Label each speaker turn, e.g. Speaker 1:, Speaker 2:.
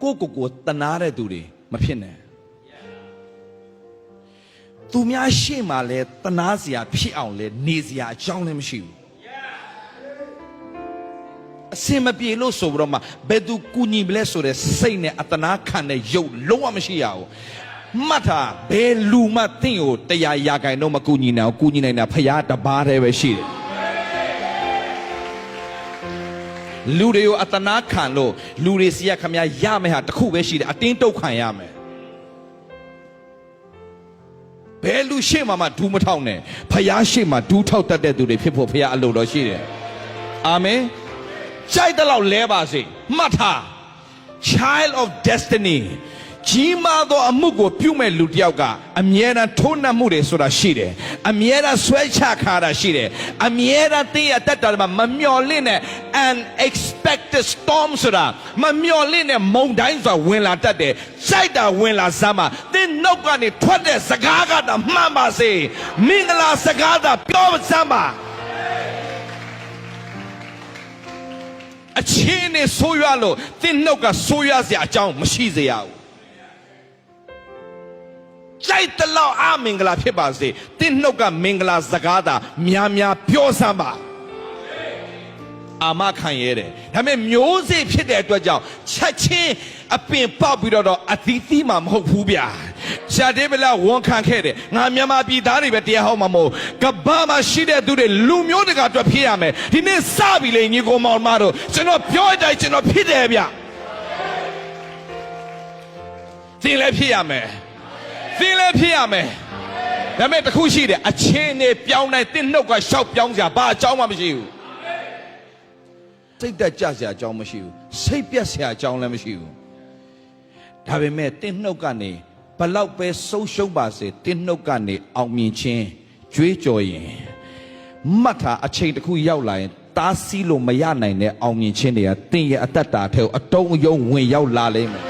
Speaker 1: ကိုတနာတဲ့သူတွေမဖြစ်နဲ့သူများရှေ့မှာလဲတနာစရာဖြစ်အောင်လဲနေစရာအကြောင်းလည်းမရှိဘူးအစင်မပြေလို့ဆိုပြီးတော့မှဘယ်သူကူညီမလဲဆိုတဲ့စိတ်နဲ့အတနာခံတဲ့ရုပ်လုံးဝမရှိရဘူးမှတ်တာဘယ်လူမှတင့်ကိုတရားရာဂိုင်တော့မကူညီနိုင်ဘူးကူညီနိုင်တာဖရာတပါးတည်းပဲရှိတယ်လူတွေကိုအတနာခံလို့လူတွေစီကခမရမယ်ဟာတခုပဲရှိတယ်အတင်းတုတ်ခံရမယ်ဘယ်လူရှေ့မှာမှဒူးမထောက်နဲ့ဖယားရှေ့မှာဒူးထောက်တတ်တဲ့သူတွေဖြစ်ဖို့ဖယားအလိုတော်ရှိတယ်အာမင်ကြိုက်တဲ့လောက်လဲပါစေမှတ်ထား child of destiny ကြီးမားသောအမှုကိုပြုမဲ့လူတစ်ယောက်ကအမြဲတမ်းထိုးနှက်မှုတွေဆိုတာရှိတယ်အမြဲတမ်းဆွဲချခါတာရှိတယ်အမြဲတမ်းတင်းရတတ်တာမှာမမျော်လင့်တဲ့ unexpected storm ဆိုတာမမျော်လင့်တဲ့မုန်တိုင်းဆိုတာဝင်လာတတ်တယ်စိုက်တာဝင်လာစမ်းမှာသင်နှုတ်ကနေထွက်တဲ့စကားကတာမှန်ပါစေမင်္ဂလာစကားသာပြောစမ်းပါအခြေအနေဆိုးရွားလို့သင်နှုတ်ကဆိုးရွားစရာအကြောင်းမရှိစေရဘူးကြိုက်တလောက်အမင်္ဂလာဖြစ်ပါစေတင်းနှုတ်ကမင်္ဂလာစကားသာများများပြောစမ်းပါအာမခံရတယ်ဒါပေမဲ့မျိုးစေ့ဖြစ်တဲ့အတွက်ကြောင့်ချက်ချင်းအပင်ပေါက်ပြီးတော့အသီးသီးမှမဟုတ်ဘူးဗျာရှာတေးဗလာဝန်ခံခဲ့တယ်ငါမြန်မာပြည်သားတွေပဲတရားဟောမှာမဟုတ်ကမ္ဘာမှာရှိတဲ့သူတွေလူမျိုးတကာအတွက်ဖြစ်ရမယ်ဒီနေ့စပြီလေညီကောင်မောင်မတို့ကျွန်တော်ပြောတဲ့အတိုင်းကျွန်တော်ဖြစ်တယ်ဗျသင်လည်းဖြစ်ရမယ်သင်လည်းဖြစ်ရမယ်ဒါပေမဲ့တခုရှိတယ်အချင်းနဲ့ပြောင်းတိုင်းသင်နှုတ်ကရှောက်ပြောင်းစရာဘာအကြောင်းမှမရှိဘူးစိတ်တက်ကြစရာအကြောင်းမရှိဘူးစိတ်ပြက်စရာအကြောင်းလည်းမရှိဘူးဒါပေမဲ့သင်နှုတ်ကနေဘလောက်ပဲဆုံးရှုံးပါစေသင်နှုတ်ကနေအောင်မြင်ခြင်းကြွေးကြော်ရင်မှတ်ထားအချိန်တစ်ခုရောက်လာရင်တားဆီးလို့မရနိုင်တဲ့အောင်မြင်ခြင်းတွေကသင်ရဲ့အသက်တာထဲကိုအတုံးအယုံဝင်ရောက်လာလိမ့်မယ်